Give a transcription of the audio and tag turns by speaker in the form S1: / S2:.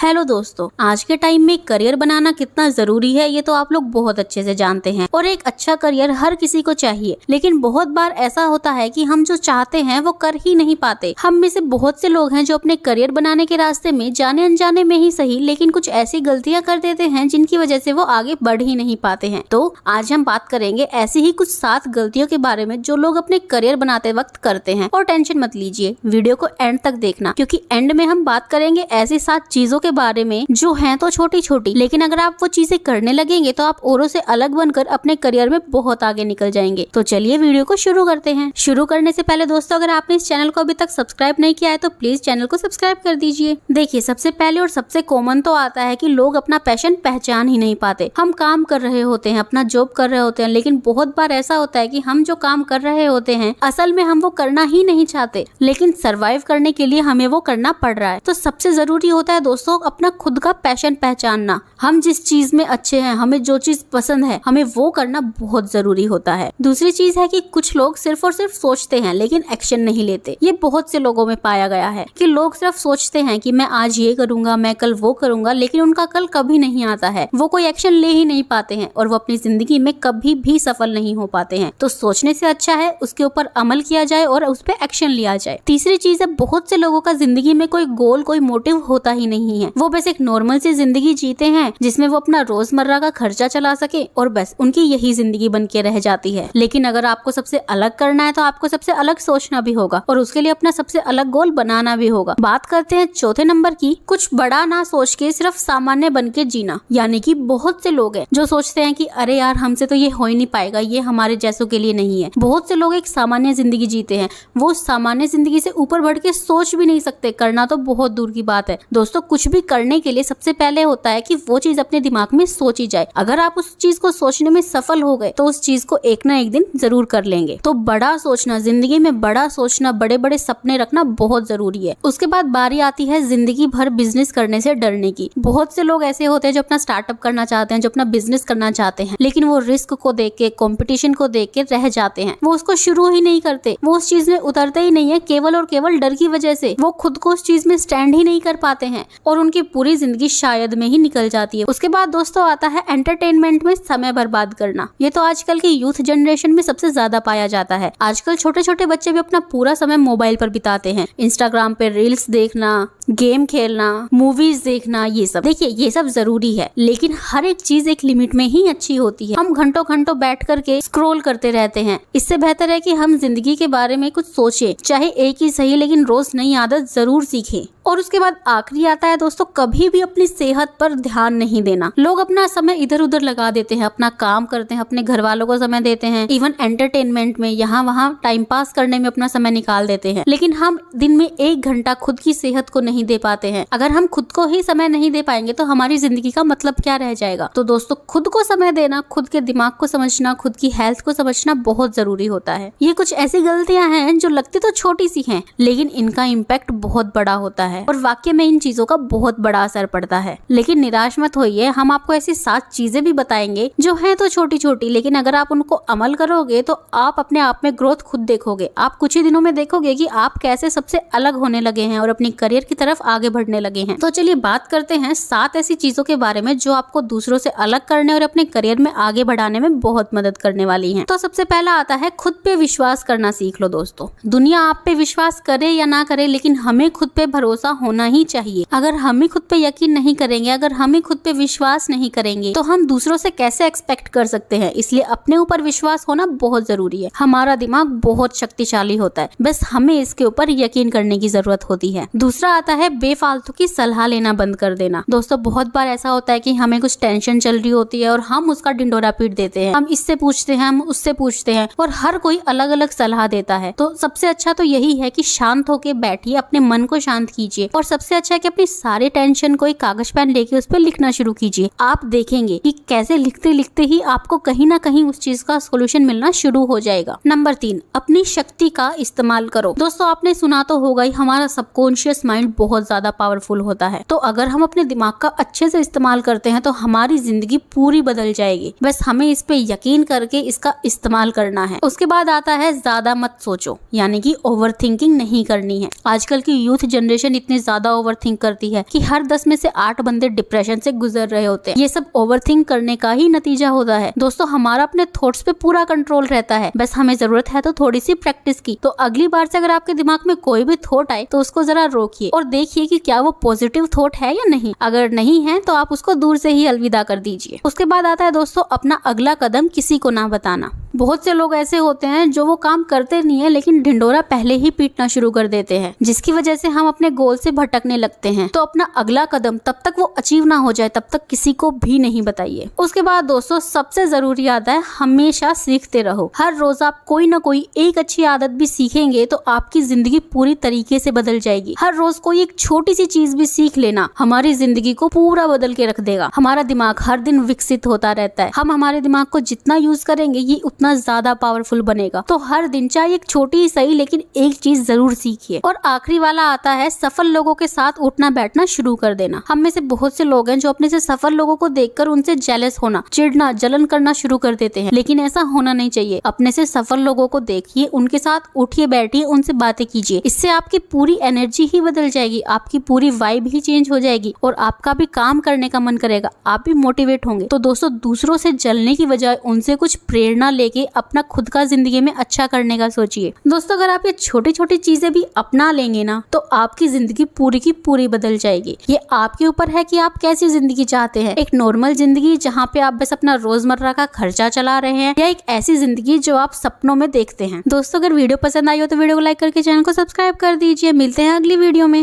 S1: Hello दोस्तों, आज के टाइम में करियर बनाना कितना जरूरी है ये तो आप लोग बहुत अच्छे से जानते हैं और एक अच्छा करियर हर किसी को चाहिए। लेकिन बहुत बार ऐसा होता है कि हम जो चाहते हैं वो कर ही नहीं पाते। हम में से बहुत से लोग हैं जो अपने करियर बनाने के रास्ते में जाने अनजाने में ही सही लेकिन कुछ ऐसी गलतियां कर देते हैं जिनकी वजह से वो आगे बढ़ ही नहीं पाते हैं। तो आज हम बात करेंगे ऐसी ही कुछ 7 गलतियों के बारे में जो लोग अपने करियर बनाते वक्त करते हैं। और टेंशन मत लीजिए, वीडियो को एंड तक देखना क्योंकि एंड में हम बात करेंगे ऐसी 7 चीजों के बारे में जो हैं तो छोटी छोटी, लेकिन अगर आप वो चीजें करने लगेंगे तो आप औरों से अलग बनकर अपने करियर में बहुत आगे निकल जाएंगे। तो चलिए वीडियो को शुरू करते हैं। शुरू करने से पहले दोस्तों, अगर आपने इस चैनल को अभी तक सब्सक्राइब नहीं किया है तो प्लीज चैनल को सब्सक्राइब कर दीजिए। देखिए, सबसे पहले और सबसे कॉमन तो आता है कि लोग अपना पैशन पहचान ही नहीं पाते। हम काम कर रहे होते हैं, अपना जॉब कर रहे होते हैं, लेकिन बहुत बार ऐसा होता है कि हम जो काम कर रहे होते हैं असल में हम वो करना ही नहीं चाहते, लेकिन सर्वाइव करने के लिए हमें वो करना पड़ रहा है। तो सबसे जरूरी होता है दोस्तों अपना खुद का पैशन पहचानना। हम जिस चीज में अच्छे हैं, हमें जो चीज पसंद है, हमें वो करना बहुत जरूरी होता है। दूसरी चीज है कि कुछ लोग सिर्फ और सिर्फ सोचते हैं लेकिन एक्शन नहीं लेते। ये बहुत से लोगों में पाया गया है कि लोग सिर्फ सोचते हैं कि मैं आज ये करूंगा, मैं कल वो करूंगा, लेकिन उनका कल कभी नहीं आता है। वो कोई एक्शन ले ही नहीं पाते हैं और वो अपनी जिंदगी में कभी भी सफल नहीं हो पाते हैं। तो सोचने से अच्छा है उसके ऊपर अमल किया जाए और उस पर एक्शन लिया जाए। तीसरी चीज है, बहुत से लोगों का जिंदगी में कोई गोल, कोई मोटिव होता ही नहीं है। वो बस एक नॉर्मल सी जिंदगी जीते हैं जिसमें वो अपना रोजमर्रा का खर्चा चला सके और बस उनकी यही जिंदगी बन के रह जाती है। लेकिन अगर आपको सबसे अलग करना है तो आपको सबसे अलग सोचना भी होगा और उसके लिए अपना सबसे अलग गोल बनाना भी होगा। बात करते हैं चौथे नंबर की, कुछ बड़ा ना सोच के सिर्फ सामान्य बन के जीना। यानी कि बहुत से लोग हैं जो सोचते हैं कि अरे यार हमसे तो ये हो ही नहीं पाएगा, ये हमारे जैसों के लिए नहीं है। बहुत से लोग एक सामान्य जिंदगी जीते हैं, वो सामान्य जिंदगी से ऊपर बढ़ के सोच भी नहीं सकते, करना तो बहुत दूर की बात है। दोस्तों, कुछ भी करने के लिए सबसे पहले होता है कि वो चीज अपने दिमाग में सोची जाए। अगर आप उस चीज को सोचने में सफल हो गए तो उस चीज को एक ना एक दिन जरूर कर लेंगे। तो बड़ा सोचना, जिंदगी में बड़ा सोचना, बड़े बड़े सपने रखना बहुत जरूरी है। उसके बाद बारी आती है जिंदगी भर बिजनेस करने से डरने की। बहुत से लोग ऐसे होते हैं जो अपना स्टार्टअप करना चाहते हैं, जो अपना बिजनेस करना चाहते हैं, लेकिन वो रिस्क को देख के, कंपटीशन को देख के रह जाते हैं। वो उसको शुरू ही नहीं करते, वो उस चीज में उतरते ही नहीं है, केवल और केवल डर की वजह से वो खुद को उस चीज में स्टैंड ही नहीं कर पाते हैं और उनकी पूरी जिंदगी शायद में ही निकल जाती है। उसके बाद दोस्तों आता है एंटरटेनमेंट में समय बर्बाद करना। ये तो आजकल की यूथ जनरेशन में सबसे ज्यादा पाया जाता है। आजकल छोटे छोटे बच्चे भी अपना पूरा समय मोबाइल पर बिताते हैं। इंस्टाग्राम पे रील्स देखना, गेम खेलना, मूवीज देखना, ये सब। देखिए, ये सब जरूरी है लेकिन हर एक चीज एक लिमिट में ही अच्छी होती है। हम घंटों घंटों बैठ करके स्क्रॉल करते रहते हैं। इससे बेहतर है कि हम जिंदगी के बारे में कुछ सोचें, चाहे एक ही सही लेकिन रोज नई आदत जरूर सीखें। और उसके बाद आखिरी आता है दोस्तों, कभी भी अपनी सेहत पर ध्यान नहीं देना। लोग अपना समय इधर उधर लगा देते हैं, अपना काम करते हैं, अपने घर वालों को समय देते हैं, इवन एंटरटेनमेंट में यहाँ वहाँ टाइम पास करने में अपना समय निकाल देते हैं, लेकिन हम दिन में 1 घंटा खुद की सेहत को नहीं दे पाते हैं। अगर हम खुद को ही समय नहीं दे पाएंगे तो हमारी जिंदगी का मतलब क्या रह जाएगा। तो दोस्तों, खुद को समय देना, खुद के दिमाग को समझना, खुद की हेल्थ को समझना बहुत जरूरी होता है। ये कुछ ऐसी गलतियां हैं जो लगती तो छोटी सी हैं लेकिन इनका इम्पैक्ट बहुत बड़ा होता है और वाकई में इन चीजों का बहुत बड़ा असर पड़ता है। लेकिन निराश मत होइए, हम आपको ऐसी 7 चीजें भी बताएंगे जो हैं तो छोटी छोटी, लेकिन अगर आप उनको अमल करोगे तो आप अपने आप में ग्रोथ खुद देखोगे। आप कुछ ही दिनों में देखोगे कि आप कैसे सबसे अलग होने लगे हैं और अपनी करियर की तरफ आगे बढ़ने लगे हैं। तो चलिए बात करते हैं 7 ऐसी चीजों के बारे में जो आपको दूसरों से अलग करने और अपने करियर में आगे बढ़ाने में बहुत मदद करने वाली है। तो सबसे पहला आता है, खुद पे विश्वास करना सीख लो। दोस्तों, दुनिया आप पे विश्वास करे या ना करे लेकिन हमें खुद पे भरोसा होना ही चाहिए। अगर हम ही खुद पे यकीन नहीं करेंगे, अगर हम ही खुद पे विश्वास नहीं करेंगे तो हम दूसरों से कैसे एक्सपेक्ट कर सकते हैं। इसलिए अपने ऊपर विश्वास होना बहुत जरूरी है। हमारा दिमाग बहुत शक्तिशाली होता है, बस हमें इसके ऊपर यकीन करने की जरूरत होती है। दूसरा आता है, बेफालतू की सलाह लेना बंद कर देना। दोस्तों, बहुत बार ऐसा होता है कि हमें कुछ टेंशन चल रही होती है और हम उसका ढिंडोरा पीट देते हैं। हम इससे पूछते हैं, हम उससे पूछते हैं और हर कोई अलग अलग सलाह देता है। तो सबसे अच्छा तो यही है कि शांत होके बैठिए, अपने मन को शांत कीजिए और सबसे अच्छा है कि अपनी सारी टेंशन को एक कागज पेन लेके उस पर लिखना शुरू कीजिए। आप देखेंगे कि कैसे लिखते लिखते ही आपको कहीं ना कहीं उस चीज का सॉल्यूशन मिलना शुरू हो जाएगा। नंबर 3, अपनी शक्ति का इस्तेमाल करो। दोस्तों, आपने सुना तो होगा ही, हमारा सबकॉन्शियस माइंड बहुत ज्यादा पावरफुल होता है। तो अगर हम अपने दिमाग का अच्छे से इस्तेमाल करते हैं तो हमारी जिंदगी पूरी बदल जाएगी। बस हमें इस पे यकीन करके इसका इस्तेमाल करना है। उसके बाद आता है ज्यादा मत सोचो, यानी कि ओवर थिंकिंग नहीं करनी है। आजकल की यूथ जनरेशन इतनी ज्यादा ओवर थिंक करती है कि हर 10 में से 8 बंदे डिप्रेशन से गुजर रहे होते हैं। ये सब ओवर थिंक करने का ही नतीजा होता है। दोस्तों, हमारा अपने थॉट्स पे पूरा कंट्रोल रहता है, बस हमें जरूरत है तो थोड़ी सी प्रैक्टिस की। तो अगली बार से अगर आपके दिमाग में कोई भी थॉट आए तो उसको जरा रोकिए और देखिए कि क्या वो पॉजिटिव थॉट है या नहीं। अगर नहीं है तो आप उसको दूर से ही अलविदा कर दीजिए। उसके बाद आता है दोस्तों अपना अगला कदम किसी को ना बताना। बहुत से लोग ऐसे होते हैं जो वो काम करते नहीं है लेकिन ढिंडोरा पहले ही पीटना शुरू कर देते हैं, जिसकी वजह से हम अपने गोल से भटकने लगते हैं। तो अपना अगला कदम तब तक वो अचीव ना हो जाए तब तक किसी को भी नहीं बताइए। उसके बाद दोस्तों सबसे जरूरी आता है हमेशा सीखते रहो। हर रोज आप कोई ना कोई एक अच्छी आदत भी सीखेंगे तो आपकी जिंदगी पूरी तरीके से बदल जाएगी। हर रोज कोई एक छोटी सी चीज भी सीख लेना हमारी जिंदगी को पूरा बदल के रख देगा। हमारा दिमाग हर दिन विकसित होता रहता है। हम हमारे दिमाग को जितना यूज करेंगे ये उतना ज्यादा पावरफुल बनेगा। तो हर दिन चाहे एक छोटी ही सही लेकिन एक चीज जरूर सीखिए। और आखिरी वाला आता है सफल लोगों के साथ उठना बैठना शुरू कर देना। हम में से बहुत से लोग हैं जो अपने से सफल लोगों को देखकर उनसे जेलस होना, चिढ़ना, जलन करना शुरू कर देते हैं, लेकिन ऐसा होना नहीं चाहिए। अपने से सफल लोगों को देखिए, उनके साथ उठिए बैठिए, उनसे बातें कीजिए। इससे आपकी पूरी एनर्जी ही बदल जाएगी, आपकी पूरी वाइब ही चेंज हो जाएगी और आपका भी काम करने का मन करेगा, आप भी मोटिवेट होंगे। तो दोस्तों दूसरों से जलने की बजाय उनसे कुछ प्रेरणा लेके अपना खुद का जिंदगी में अच्छा करने का सोचिए। दोस्तों अगर आप ये छोटी छोटी चीजें भी अपना लेंगे ना तो आपकी जिंदगी पूरी की पूरी बदल जाएगी। ये आपके ऊपर है कि आप कैसी जिंदगी चाहते हैं, एक नॉर्मल जिंदगी जहाँ पे आप बस अपना रोजमर्रा का खर्चा चला रहे हैं, या एक ऐसी जिंदगी जो आप सपनों में देखते हैं। दोस्तों अगर वीडियो पसंद आई हो तो वीडियो को लाइक करके चैनल को सब्सक्राइब कर दीजिए। मिलते हैं अगली वीडियो में।